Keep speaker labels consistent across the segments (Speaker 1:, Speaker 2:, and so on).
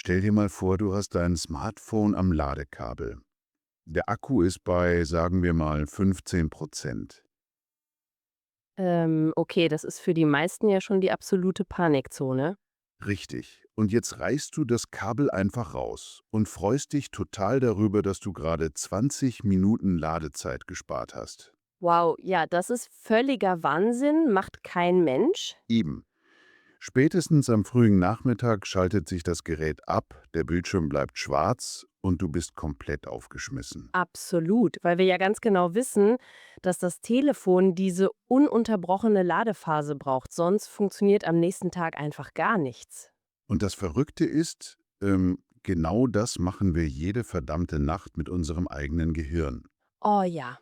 Speaker 1: Stell dir mal vor, du hast dein Smartphone am Ladekabel. Der Akku ist bei, sagen wir mal, 15%.
Speaker 2: Okay, das ist für die meisten ja schon die absolute Panikzone.
Speaker 1: Richtig. Und jetzt reißt du das Kabel einfach raus und freust dich total darüber, dass du gerade 20 Minuten Ladezeit gespart hast.
Speaker 2: Wow, ja, das ist völliger Wahnsinn, macht kein Mensch.
Speaker 1: Eben. Spätestens am frühen Nachmittag schaltet sich das Gerät ab, der Bildschirm bleibt schwarz und du bist komplett aufgeschmissen.
Speaker 2: Absolut, weil wir ja ganz genau wissen, dass das Telefon diese ununterbrochene Ladephase braucht, sonst funktioniert am nächsten Tag einfach gar nichts.
Speaker 1: Und das Verrückte ist, genau das machen wir jede verdammte Nacht mit unserem eigenen Gehirn.
Speaker 2: Oh ja,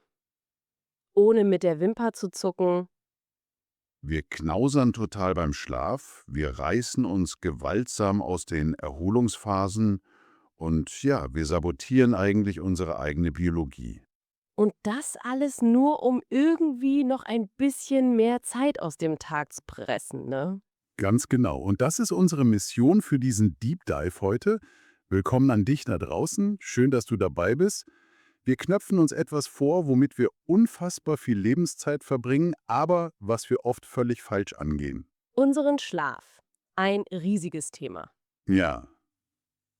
Speaker 2: ohne mit der Wimper zu zucken.
Speaker 1: Wir knausern total beim Schlaf, wir reißen uns gewaltsam aus den Erholungsphasen und ja, wir sabotieren eigentlich unsere eigene Biologie.
Speaker 2: Und das alles nur, um irgendwie noch ein bisschen mehr Zeit aus dem Tag zu pressen, ne?
Speaker 1: Ganz genau. Und das ist unsere Mission für diesen Deep Dive heute. Willkommen an dich da draußen. Schön, dass du dabei bist. Wir knöpfen uns etwas vor, womit wir unfassbar viel Lebenszeit verbringen, aber was wir oft völlig falsch angehen.
Speaker 2: Unseren Schlaf. Ein riesiges Thema.
Speaker 1: Ja.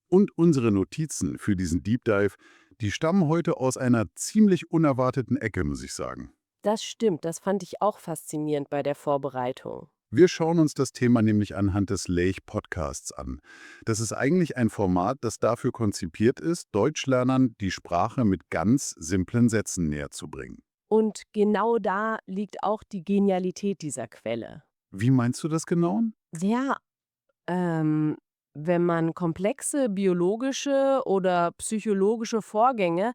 Speaker 1: Und unsere Notizen für diesen Deep Dive, die stammen heute aus einer ziemlich unerwarteten Ecke, muss ich sagen.
Speaker 2: Das stimmt, das fand ich auch faszinierend bei der Vorbereitung.
Speaker 1: Wir schauen uns das Thema nämlich anhand des Lech-Podcasts an. Das ist eigentlich ein Format, das dafür konzipiert ist, Deutschlernern die Sprache mit ganz simplen Sätzen näherzubringen.
Speaker 2: Und genau da liegt auch die Genialität dieser Quelle.
Speaker 1: Wie meinst du das genau?
Speaker 2: Ja, ähm, wenn man komplexe biologische oder psychologische Vorgänge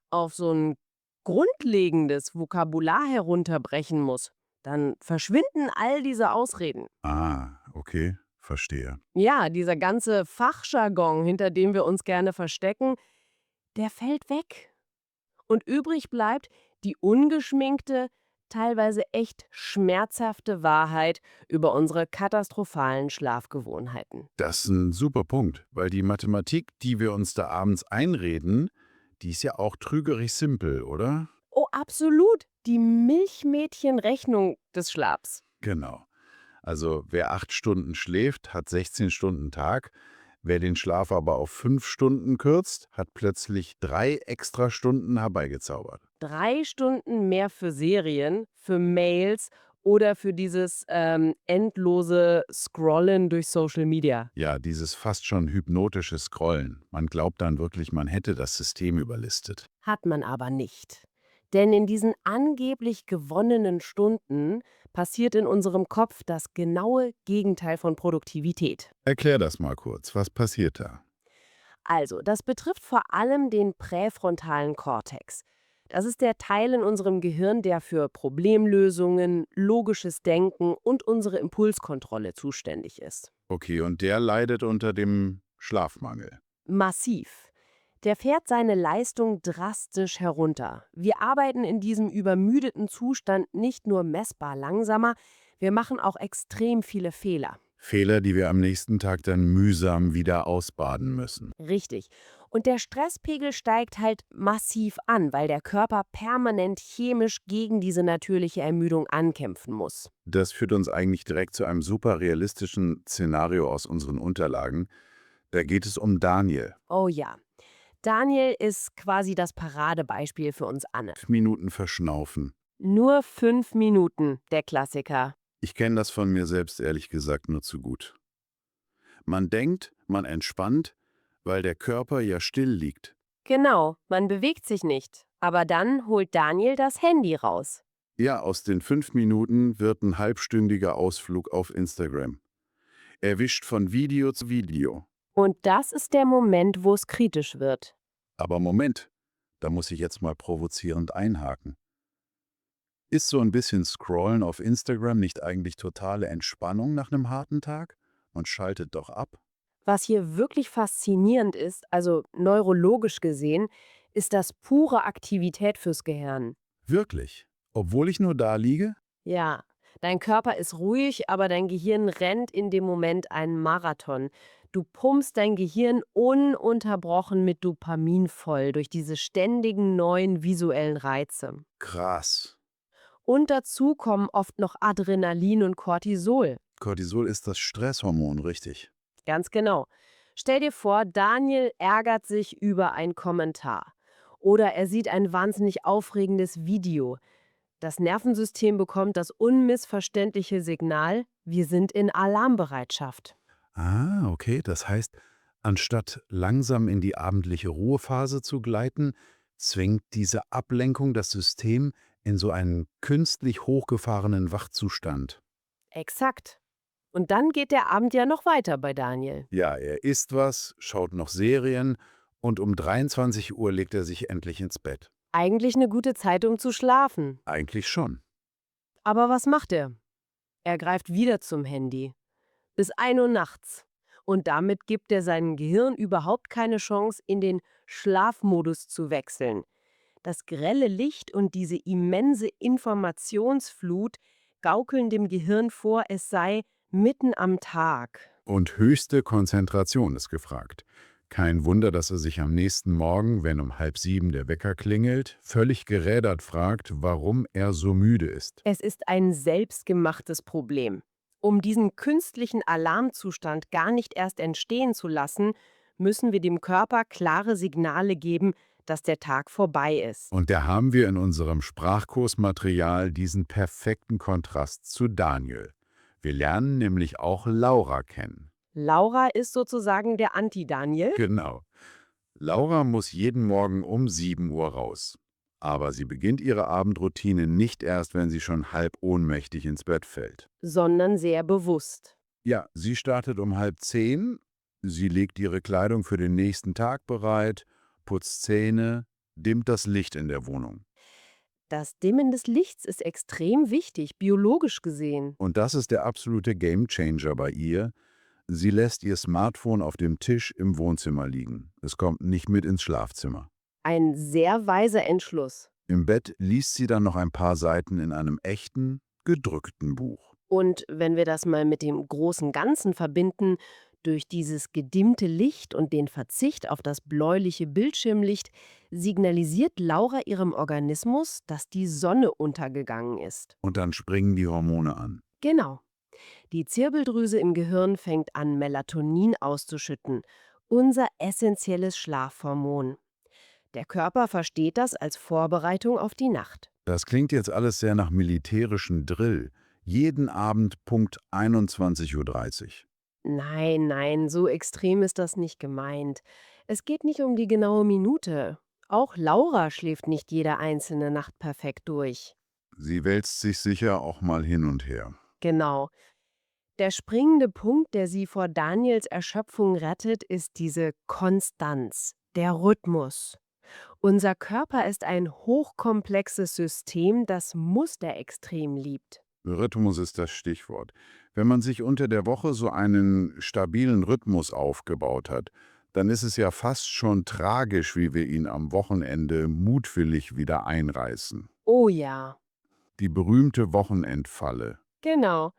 Speaker 2: auf so ein grundlegendes Vokabular herunterbrechen muss, dann verschwinden all diese Ausreden.
Speaker 1: Ah, okay, verstehe.
Speaker 2: Ja, dieser ganze Fachjargon, hinter dem wir uns gerne verstecken, der fällt weg. Und übrig bleibt die ungeschminkte, teilweise echt schmerzhafte Wahrheit über unsere katastrophalen Schlafgewohnheiten.
Speaker 1: Das ist ein super Punkt, weil die Mathematik, die wir uns da abends einreden, die ist ja auch trügerisch simpel, oder?
Speaker 2: Oh, absolut. Die Milchmädchenrechnung des Schlafs.
Speaker 1: Genau. Also wer 8 Stunden schläft, hat 16 Stunden Tag. Wer den Schlaf aber auf 5 Stunden kürzt, hat plötzlich 3 extra Stunden herbeigezaubert.
Speaker 2: 3 Stunden mehr für Serien, für Mails oder für dieses endlose Scrollen durch Social Media.
Speaker 1: Ja, dieses fast schon hypnotische Scrollen. Man glaubt dann wirklich, man hätte das System überlistet.
Speaker 2: Hat man aber nicht. Denn in diesen angeblich gewonnenen Stunden passiert in unserem Kopf das genaue Gegenteil von Produktivität.
Speaker 1: Erklär das mal kurz. Was passiert da?
Speaker 2: Also, das betrifft vor allem den präfrontalen Kortex. Das ist der Teil in unserem Gehirn, der für Problemlösungen, logisches Denken und unsere Impulskontrolle zuständig ist.
Speaker 1: Okay, und der leidet unter dem Schlafmangel.
Speaker 2: Massiv. Der fährt seine Leistung drastisch herunter. Wir arbeiten in diesem übermüdeten Zustand nicht nur messbar langsamer, wir machen auch extrem viele Fehler.
Speaker 1: Fehler, die wir am nächsten Tag dann mühsam wieder ausbaden müssen.
Speaker 2: Richtig. Und der Stresspegel steigt halt massiv an, weil der Körper permanent chemisch gegen diese natürliche Ermüdung ankämpfen muss.
Speaker 1: Das führt uns eigentlich direkt zu einem super realistischen Szenario aus unseren Unterlagen. Da geht es um Daniel.
Speaker 2: Oh ja. Daniel ist quasi das Paradebeispiel für uns alle.
Speaker 1: 5 Minuten verschnaufen.
Speaker 2: Nur 5 Minuten, der Klassiker.
Speaker 1: Ich kenne das von mir selbst ehrlich gesagt nur zu gut. Man denkt, man entspannt, weil der Körper ja still liegt.
Speaker 2: Genau, man bewegt sich nicht. Aber dann holt Daniel das Handy raus.
Speaker 1: Ja, aus den 5 Minuten wird ein halbstündiger Ausflug auf Instagram. Er wischt von Video zu Video.
Speaker 2: Und das ist der Moment, wo es kritisch wird.
Speaker 1: Aber Moment, da muss ich jetzt mal provozierend einhaken. Ist so ein bisschen Scrollen auf Instagram nicht eigentlich totale Entspannung nach einem harten Tag? Man schaltet doch ab.
Speaker 2: Was hier wirklich faszinierend ist, also neurologisch gesehen, ist das pure Aktivität fürs Gehirn.
Speaker 1: Wirklich? Obwohl ich nur da liege?
Speaker 2: Ja, dein Körper ist ruhig, aber dein Gehirn rennt in dem Moment einen Marathon. Du pumpst dein Gehirn ununterbrochen mit Dopamin voll durch diese ständigen neuen visuellen Reize.
Speaker 1: Krass.
Speaker 2: Und dazu kommen oft noch Adrenalin und Cortisol.
Speaker 1: Cortisol ist das Stresshormon, richtig?
Speaker 2: Ganz genau. Stell dir vor, Daniel ärgert sich über einen Kommentar. Oder er sieht ein wahnsinnig aufregendes Video. Das Nervensystem bekommt das unmissverständliche Signal, wir sind in Alarmbereitschaft.
Speaker 1: Ah, okay. Das heißt, anstatt langsam in die abendliche Ruhephase zu gleiten, zwingt diese Ablenkung das System in so einen künstlich hochgefahrenen Wachzustand.
Speaker 2: Exakt. Und dann geht der Abend ja noch weiter bei Daniel.
Speaker 1: Ja, er isst was, schaut noch Serien und um 23 Uhr legt er sich endlich ins Bett.
Speaker 2: Eigentlich eine gute Zeit, um zu schlafen.
Speaker 1: Eigentlich schon.
Speaker 2: Aber was macht er? Er greift wieder zum Handy. Bis 1 Uhr nachts. Und damit gibt er seinem Gehirn überhaupt keine Chance, in den Schlafmodus zu wechseln. Das grelle Licht und diese immense Informationsflut gaukeln dem Gehirn vor, es sei mitten am Tag.
Speaker 1: Und höchste Konzentration ist gefragt. Kein Wunder, dass er sich am nächsten Morgen, wenn um 6:30 der Wecker klingelt, völlig gerädert fragt, warum er so müde ist.
Speaker 2: Es ist ein selbstgemachtes Problem. Um diesen künstlichen Alarmzustand gar nicht erst entstehen zu lassen, müssen wir dem Körper klare Signale geben, dass der Tag vorbei ist.
Speaker 1: Und da haben wir in unserem Sprachkursmaterial diesen perfekten Kontrast zu Daniel. Wir lernen nämlich auch Laura kennen.
Speaker 2: Laura ist sozusagen der Anti-Daniel.
Speaker 1: Genau. Laura muss jeden Morgen um 7 Uhr raus. Aber sie beginnt ihre Abendroutine nicht erst, wenn sie schon halb ohnmächtig ins Bett fällt.
Speaker 2: Sondern sehr bewusst.
Speaker 1: Ja, sie startet um 9:30, sie legt ihre Kleidung für den nächsten Tag bereit, putzt Zähne, dimmt das Licht in der Wohnung.
Speaker 2: Das Dimmen des Lichts ist extrem wichtig, biologisch gesehen.
Speaker 1: Und das ist der absolute Gamechanger bei ihr. Sie lässt ihr Smartphone auf dem Tisch im Wohnzimmer liegen. Es kommt nicht mit ins Schlafzimmer.
Speaker 2: Ein sehr weiser Entschluss.
Speaker 1: Im Bett liest sie dann noch ein paar Seiten in einem echten, gedrückten Buch.
Speaker 2: Und wenn wir das mal mit dem großen Ganzen verbinden, durch dieses gedimmte Licht und den Verzicht auf das bläuliche Bildschirmlicht, signalisiert Laura ihrem Organismus, dass die Sonne untergegangen ist.
Speaker 1: Und dann springen die Hormone an.
Speaker 2: Genau. Die Zirbeldrüse im Gehirn fängt an, Melatonin auszuschütten, unser essentielles Schlafhormon. Der Körper versteht das als Vorbereitung auf die Nacht.
Speaker 1: Das klingt jetzt alles sehr nach militärischen Drill. Jeden Abend Punkt 21:30 Uhr.
Speaker 2: Nein, nein, so extrem ist das nicht gemeint. Es geht nicht um die genaue Minute. Auch Laura schläft nicht jede einzelne Nacht perfekt durch.
Speaker 1: Sie wälzt sich sicher auch mal hin und her.
Speaker 2: Genau. Der springende Punkt, der sie vor Daniels Erschöpfung rettet, ist diese Konstanz, der Rhythmus. Unser Körper ist ein hochkomplexes System, das Muster extrem liebt.
Speaker 1: Rhythmus ist das Stichwort. Wenn man sich unter der Woche so einen stabilen Rhythmus aufgebaut hat, dann ist es ja fast schon tragisch, wie wir ihn am Wochenende mutwillig wieder einreißen.
Speaker 2: Oh ja,
Speaker 1: Die berühmte Wochenendfalle.
Speaker 2: genau.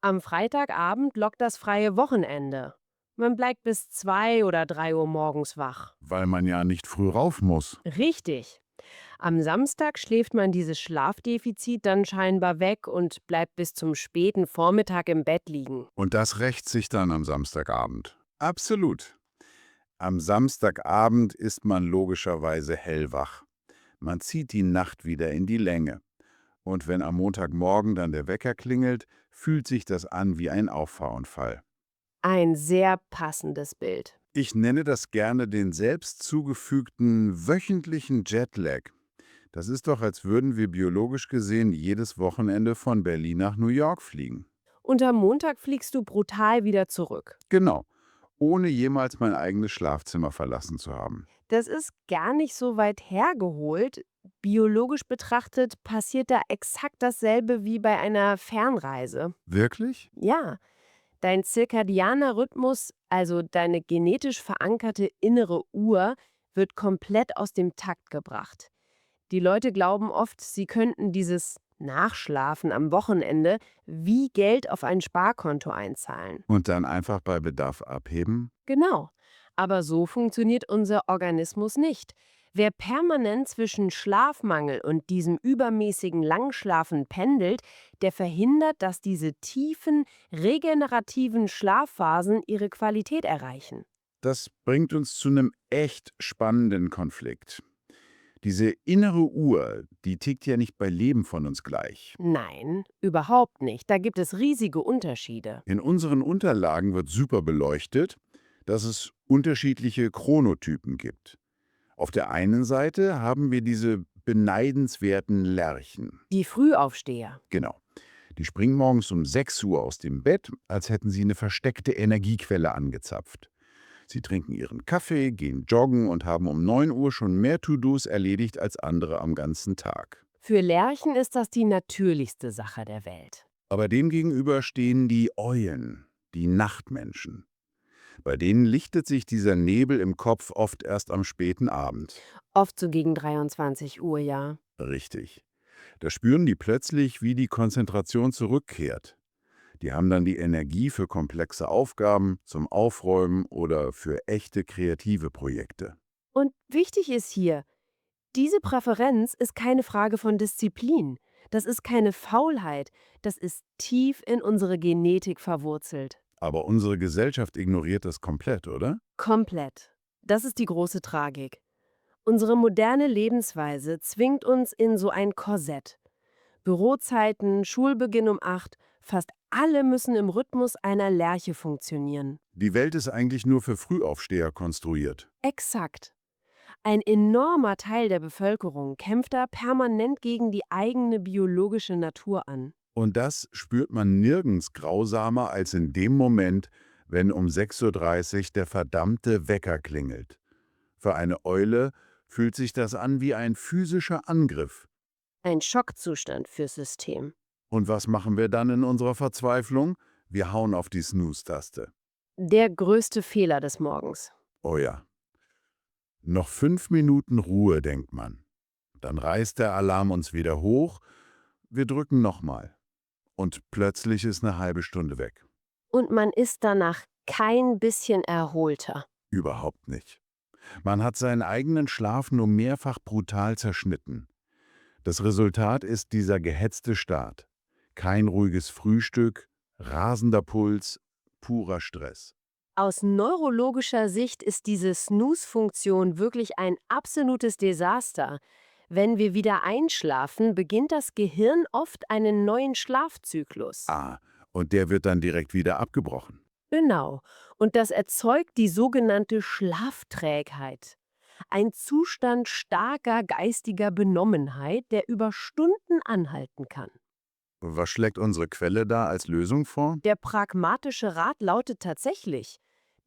Speaker 2: Am Freitagabend lockt das freie Wochenende. Man bleibt bis 2 oder 3 Uhr morgens wach.
Speaker 1: Weil man ja nicht früh rauf muss.
Speaker 2: Richtig. Am Samstag schläft man dieses Schlafdefizit dann scheinbar weg und bleibt bis zum späten Vormittag im Bett liegen.
Speaker 1: Und das rächt sich dann am Samstagabend. Absolut. Am Samstagabend ist man logischerweise hellwach. Man zieht die Nacht wieder in die Länge. Und wenn am Montagmorgen dann der Wecker klingelt, fühlt sich das an wie ein Auffahrunfall.
Speaker 2: Ein sehr passendes Bild.
Speaker 1: Ich nenne das gerne den selbst zugefügten wöchentlichen Jetlag. Das ist doch, als würden wir biologisch gesehen jedes Wochenende von Berlin nach New York fliegen.
Speaker 2: Und am Montag fliegst du brutal wieder zurück.
Speaker 1: Genau, ohne jemals mein eigenes Schlafzimmer verlassen zu haben.
Speaker 2: Das ist gar nicht so weit hergeholt. Biologisch betrachtet passiert da exakt dasselbe wie bei einer Fernreise.
Speaker 1: Wirklich?
Speaker 2: Ja, dein zirkadianer Rhythmus, also deine genetisch verankerte innere Uhr, wird komplett aus dem Takt gebracht. Die Leute glauben oft, sie könnten dieses Nachschlafen am Wochenende, wie Geld auf ein Sparkonto einzahlen.
Speaker 1: Und dann einfach bei Bedarf abheben?
Speaker 2: Genau. Aber so funktioniert unser Organismus nicht. Wer permanent zwischen Schlafmangel und diesem übermäßigen Langschlafen pendelt, der verhindert, dass diese tiefen, regenerativen Schlafphasen ihre Qualität erreichen.
Speaker 1: Das bringt uns zu einem echt spannenden Konflikt. Diese innere Uhr, die tickt ja nicht bei jedem von uns gleich.
Speaker 2: Nein, überhaupt nicht. Da gibt es riesige Unterschiede.
Speaker 1: In unseren Unterlagen wird super beleuchtet, dass es unterschiedliche Chronotypen gibt. Auf der einen Seite haben wir diese beneidenswerten Lerchen.
Speaker 2: Die Frühaufsteher.
Speaker 1: Genau. Die springen morgens um 6 Uhr aus dem Bett, als hätten sie eine versteckte Energiequelle angezapft. Sie trinken ihren Kaffee, gehen joggen und haben um 9 Uhr schon mehr To-Dos erledigt als andere am ganzen Tag.
Speaker 2: Für Lerchen ist das die natürlichste Sache der Welt.
Speaker 1: Aber demgegenüber stehen die Eulen, die Nachtmenschen. Bei denen lichtet sich dieser Nebel im Kopf oft erst am späten Abend.
Speaker 2: Oft so gegen 23 Uhr, ja.
Speaker 1: Richtig. Da spüren die plötzlich, wie die Konzentration zurückkehrt. Die haben dann die Energie für komplexe Aufgaben, zum Aufräumen oder für echte kreative Projekte.
Speaker 2: Und wichtig ist hier, diese Präferenz ist keine Frage von Disziplin. Das ist keine Faulheit. Das ist tief in unsere Genetik verwurzelt.
Speaker 1: Aber unsere Gesellschaft ignoriert das komplett, oder?
Speaker 2: Komplett. Das ist die große Tragik. Unsere moderne Lebensweise zwingt uns in so ein Korsett. Bürozeiten, Schulbeginn um 8, fast alle müssen im Rhythmus einer Lerche funktionieren.
Speaker 1: Die Welt ist eigentlich nur für Frühaufsteher konstruiert.
Speaker 2: Exakt. Ein enormer Teil der Bevölkerung kämpft da permanent gegen die eigene biologische Natur an.
Speaker 1: Und das spürt man nirgends grausamer als in dem Moment, wenn um 6:30 Uhr der verdammte Wecker klingelt. Für eine Eule fühlt sich das an wie ein physischer Angriff.
Speaker 2: Ein Schockzustand fürs System.
Speaker 1: Und was machen wir dann in unserer Verzweiflung? Wir hauen auf die Snooze-Taste.
Speaker 2: Der größte Fehler des Morgens.
Speaker 1: Oh ja. Noch 5 Minuten Ruhe, denkt man. Dann reißt der Alarm uns wieder hoch. Wir drücken nochmal. Und plötzlich ist eine halbe Stunde weg.
Speaker 2: Und man ist danach kein bisschen erholter.
Speaker 1: Überhaupt nicht. Man hat seinen eigenen Schlaf nur mehrfach brutal zerschnitten. Das Resultat ist dieser gehetzte Start. Kein ruhiges Frühstück, rasender Puls, purer Stress.
Speaker 2: Aus neurologischer Sicht ist diese Snooze-Funktion wirklich ein absolutes Desaster. Wenn wir wieder einschlafen, beginnt das Gehirn oft einen neuen Schlafzyklus.
Speaker 1: Ah, und der wird dann direkt wieder abgebrochen.
Speaker 2: Genau. Und das erzeugt die sogenannte Schlafträgheit. Ein Zustand starker geistiger Benommenheit, der über Stunden anhalten kann.
Speaker 1: Was schlägt unsere Quelle da als Lösung vor?
Speaker 2: Der pragmatische Rat lautet tatsächlich,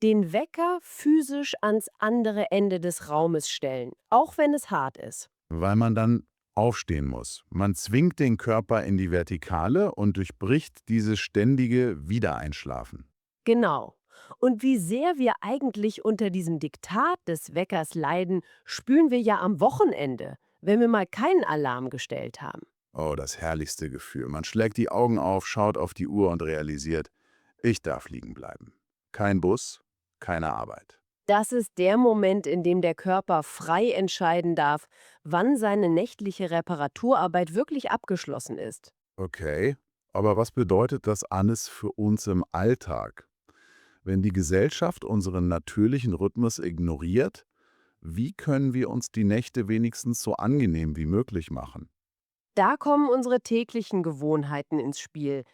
Speaker 2: den Wecker physisch ans andere Ende des Raumes stellen, auch wenn es hart ist.
Speaker 1: Weil man dann aufstehen muss. Man zwingt den Körper in die Vertikale und durchbricht dieses ständige Wiedereinschlafen.
Speaker 2: Genau. Und wie sehr wir eigentlich unter diesem Diktat des Weckers leiden, spüren wir ja am Wochenende, wenn wir mal keinen Alarm gestellt haben.
Speaker 1: Oh, das herrlichste Gefühl. Man schlägt die Augen auf, schaut auf die Uhr und realisiert, ich darf liegen bleiben. Kein Bus, keine Arbeit.
Speaker 2: Das ist der Moment, in dem der Körper frei entscheiden darf, wann seine nächtliche Reparaturarbeit wirklich abgeschlossen ist.
Speaker 1: Okay, aber was bedeutet das alles für uns im Alltag? Wenn die Gesellschaft unseren natürlichen Rhythmus ignoriert, wie können wir uns die Nächte wenigstens so angenehm wie möglich machen?
Speaker 2: Da kommen unsere täglichen Gewohnheiten ins Spiel.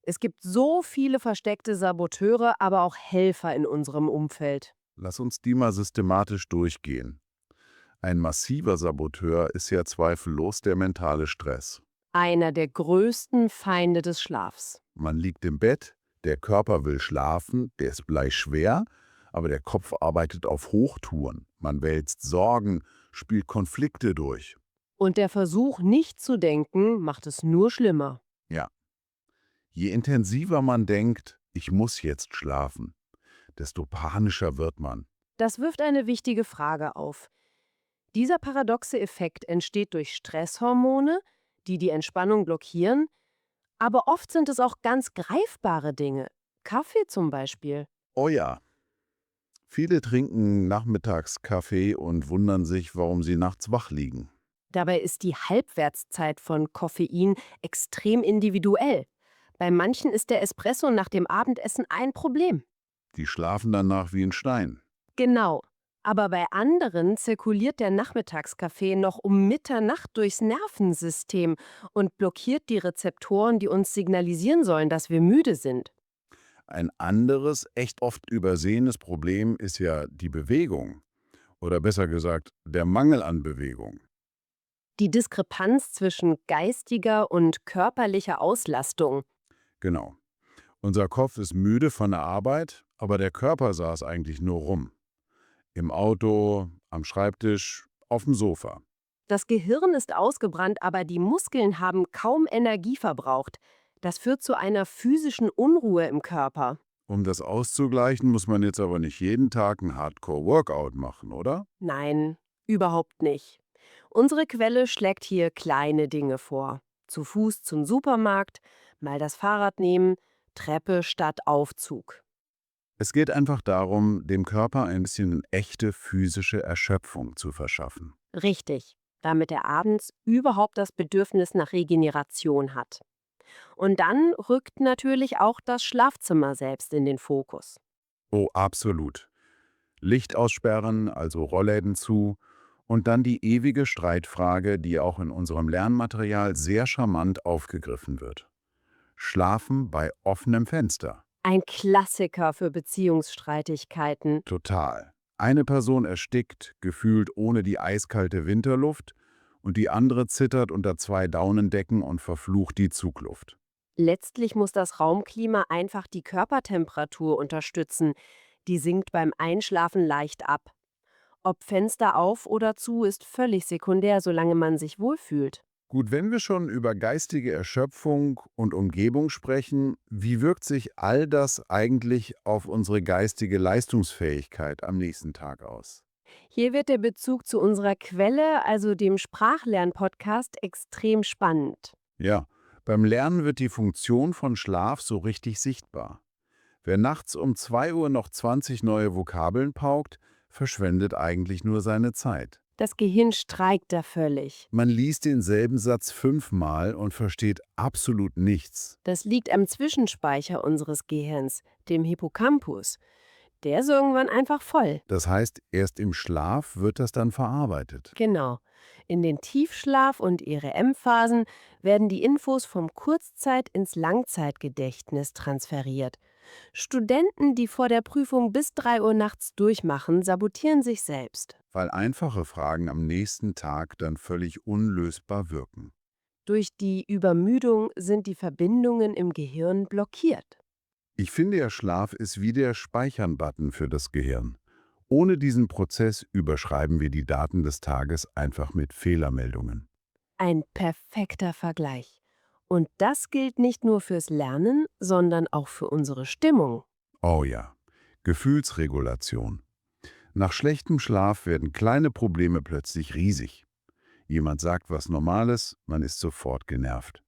Speaker 2: Es gibt so viele versteckte Saboteure, aber auch Helfer in unserem Umfeld.
Speaker 1: Lass uns die mal systematisch durchgehen. Ein massiver Saboteur ist ja zweifellos der mentale Stress.
Speaker 2: Einer der größten Feinde des Schlafs.
Speaker 1: Man liegt im Bett, der Körper will schlafen, der ist bleischwer, aber der Kopf arbeitet auf Hochtouren. Man wälzt Sorgen, spielt Konflikte durch.
Speaker 2: Und der Versuch, nicht zu denken, macht es nur schlimmer.
Speaker 1: Ja. Je intensiver man denkt, ich muss jetzt schlafen, desto panischer wird man.
Speaker 2: Das wirft eine wichtige Frage auf. Dieser paradoxe Effekt entsteht durch Stresshormone, die die Entspannung blockieren, aber oft sind es auch ganz greifbare Dinge. Kaffee zum Beispiel.
Speaker 1: Oh ja, viele trinken nachmittags Kaffee und wundern sich, warum sie nachts wach liegen.
Speaker 2: Dabei ist die Halbwertszeit von Koffein extrem individuell. Bei manchen ist der Espresso nach dem Abendessen ein Problem.
Speaker 1: Die schlafen danach wie ein Stein.
Speaker 2: Genau. Aber bei anderen zirkuliert der Nachmittagskaffee noch um Mitternacht durchs Nervensystem und blockiert die Rezeptoren, die uns signalisieren sollen, dass wir müde sind.
Speaker 1: Ein anderes, echt oft übersehenes Problem ist ja die Bewegung. Oder besser gesagt, der Mangel an Bewegung.
Speaker 2: Die Diskrepanz zwischen geistiger und körperlicher Auslastung.
Speaker 1: Genau. Unser Kopf ist müde von der Arbeit, aber der Körper saß eigentlich nur rum. Im Auto, am Schreibtisch, auf dem Sofa.
Speaker 2: Das Gehirn ist ausgebrannt, aber die Muskeln haben kaum Energie verbraucht. Das führt zu einer physischen Unruhe im Körper.
Speaker 1: Um das auszugleichen, muss man jetzt aber nicht jeden Tag ein Hardcore-Workout machen, oder?
Speaker 2: Nein, überhaupt nicht. Unsere Quelle schlägt hier kleine Dinge vor. Zu Fuß zum Supermarkt, mal das Fahrrad nehmen, Treppe statt Aufzug.
Speaker 1: Es geht einfach darum, dem Körper ein bisschen echte physische Erschöpfung zu verschaffen.
Speaker 2: Richtig, damit er abends überhaupt das Bedürfnis nach Regeneration hat. Und dann rückt natürlich auch das Schlafzimmer selbst in den Fokus.
Speaker 1: Oh, absolut. Licht aussperren, also Rollläden zu, und dann die ewige Streitfrage, die auch in unserem Lernmaterial sehr charmant aufgegriffen wird. Schlafen bei offenem Fenster.
Speaker 2: Ein Klassiker für Beziehungsstreitigkeiten.
Speaker 1: Total. Eine Person erstickt, gefühlt ohne die eiskalte Winterluft, und die andere zittert unter 2 Daunendecken und verflucht die Zugluft.
Speaker 2: Letztlich muss das Raumklima einfach die Körpertemperatur unterstützen. Die sinkt beim Einschlafen leicht ab. Ob Fenster auf oder zu, ist völlig sekundär, solange man sich wohlfühlt.
Speaker 1: Gut, wenn wir schon über geistige Erschöpfung und Umgebung sprechen, wie wirkt sich all das eigentlich auf unsere geistige Leistungsfähigkeit am nächsten Tag aus?
Speaker 2: Hier wird der Bezug zu unserer Quelle, also dem Sprachlern-Podcast, extrem spannend.
Speaker 1: Ja, beim Lernen wird die Funktion von Schlaf so richtig sichtbar. Wer nachts um 2 Uhr noch 20 neue Vokabeln paukt, verschwendet eigentlich nur seine Zeit.
Speaker 2: Das Gehirn streikt da völlig.
Speaker 1: Man liest denselben Satz 5-mal und versteht absolut nichts.
Speaker 2: Das liegt am Zwischenspeicher unseres Gehirns, dem Hippocampus. Der ist irgendwann einfach voll.
Speaker 1: Das heißt, erst im Schlaf wird das dann verarbeitet.
Speaker 2: Genau. In den Tiefschlaf- und REM-Phasen werden die Infos vom Kurzzeit- ins Langzeitgedächtnis transferiert. Studenten, die vor der Prüfung bis 3 Uhr nachts durchmachen, sabotieren sich selbst.
Speaker 1: Weil einfache Fragen am nächsten Tag dann völlig unlösbar wirken.
Speaker 2: Durch die Übermüdung sind die Verbindungen im Gehirn blockiert.
Speaker 1: Ich finde ja, Schlaf ist wie der Speichern-Button für das Gehirn. Ohne diesen Prozess überschreiben wir die Daten des Tages einfach mit Fehlermeldungen.
Speaker 2: Ein perfekter Vergleich. Und das gilt nicht nur fürs Lernen, sondern auch für unsere Stimmung.
Speaker 1: Oh ja, Gefühlsregulation. Nach schlechtem Schlaf werden kleine Probleme plötzlich riesig. Jemand sagt was Normales, man ist sofort genervt.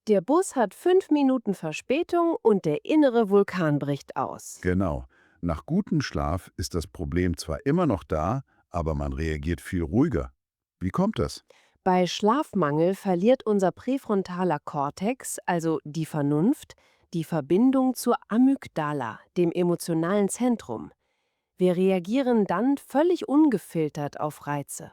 Speaker 2: Der Bus hat 5 Minuten Verspätung und der innere Vulkan bricht aus.
Speaker 1: Genau. Nach gutem Schlaf ist das Problem zwar immer noch da, aber man reagiert viel ruhiger. Wie kommt das?
Speaker 2: Bei Schlafmangel verliert unser präfrontaler Kortex, also die Vernunft, die Verbindung zur Amygdala, dem emotionalen Zentrum. Wir reagieren dann völlig ungefiltert auf Reize.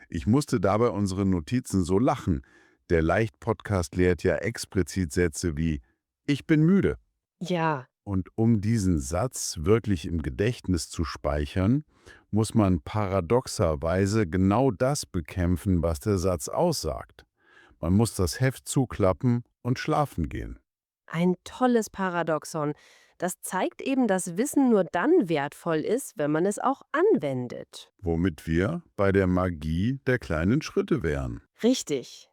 Speaker 1: Ich musste dabei unsere Notizen so lachen. Der Leicht-Podcast lehrt ja explizit Sätze wie „Ich bin müde".
Speaker 2: Ja,
Speaker 1: Und um diesen Satz wirklich im Gedächtnis zu speichern, muss man paradoxerweise genau das bekämpfen, was der Satz aussagt. Man muss das Heft zuklappen und schlafen gehen.
Speaker 2: ein tolles Paradoxon. Das zeigt eben, dass Wissen nur dann wertvoll ist, wenn man es auch anwendet.
Speaker 1: Womit wir bei der Magie der kleinen Schritte wären.
Speaker 2: Richtig.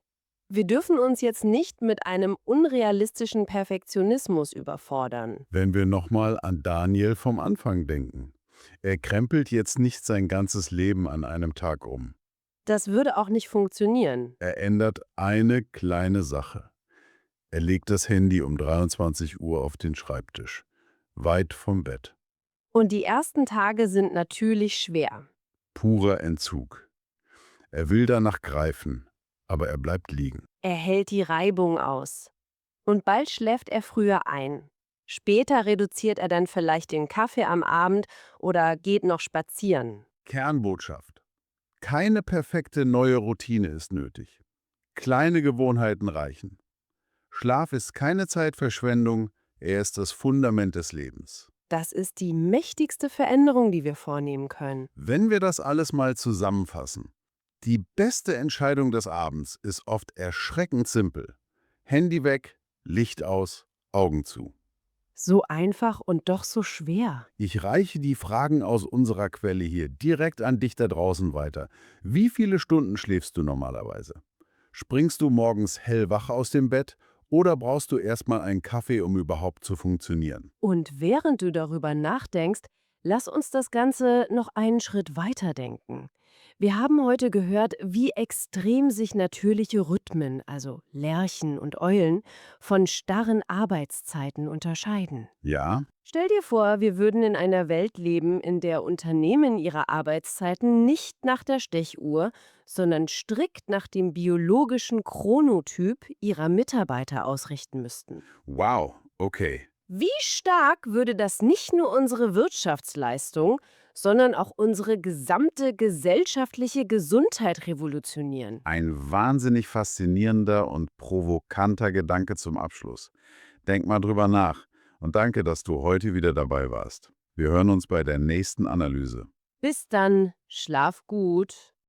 Speaker 2: Wir dürfen uns jetzt nicht mit einem unrealistischen Perfektionismus überfordern.
Speaker 1: Wenn wir nochmal an Daniel vom Anfang denken. Er krempelt jetzt nicht sein ganzes Leben an einem Tag um.
Speaker 2: Das würde auch nicht funktionieren.
Speaker 1: Er ändert eine kleine Sache. Er legt das Handy um 23 Uhr auf den Schreibtisch, weit vom Bett.
Speaker 2: Und die ersten Tage sind natürlich schwer.
Speaker 1: Purer Entzug. Er will danach greifen, aber er bleibt liegen.
Speaker 2: Er hält die Reibung aus. Und bald schläft er früher ein. Später reduziert er dann vielleicht den Kaffee am Abend oder geht noch spazieren.
Speaker 1: Kernbotschaft. Keine perfekte neue Routine ist nötig. Kleine Gewohnheiten reichen. Schlaf ist keine Zeitverschwendung, er ist das Fundament des Lebens.
Speaker 2: Das ist die mächtigste Veränderung, die wir vornehmen können.
Speaker 1: Wenn wir das alles mal zusammenfassen, die beste Entscheidung des Abends ist oft erschreckend simpel. Handy weg, Licht aus, Augen zu.
Speaker 2: So einfach und doch so schwer.
Speaker 1: Ich reiche die Fragen aus unserer Quelle hier direkt an dich da draußen weiter. Wie viele Stunden schläfst du normalerweise? Springst du morgens hellwach aus dem Bett oder brauchst du erstmal einen Kaffee, um überhaupt zu funktionieren?
Speaker 2: Und während du darüber nachdenkst, lass uns das Ganze noch einen Schritt weiter denken. Wir haben heute gehört, wie extrem sich natürliche Rhythmen, also Lerchen und Eulen, von starren Arbeitszeiten unterscheiden.
Speaker 1: Ja,
Speaker 2: Stell dir vor, wir würden in einer Welt leben, in der Unternehmen ihre Arbeitszeiten nicht nach der Stechuhr, sondern strikt nach dem biologischen Chronotyp ihrer Mitarbeiter ausrichten müssten.
Speaker 1: wow, okay.
Speaker 2: Wie stark würde das nicht nur unsere Wirtschaftsleistung, sondern auch unsere gesamte gesellschaftliche Gesundheit revolutionieren?
Speaker 1: Ein wahnsinnig faszinierender und provokanter Gedanke zum Abschluss. Denk mal drüber nach und danke, dass du heute wieder dabei warst. Wir hören uns bei der nächsten Analyse.
Speaker 2: Bis dann, schlaf gut.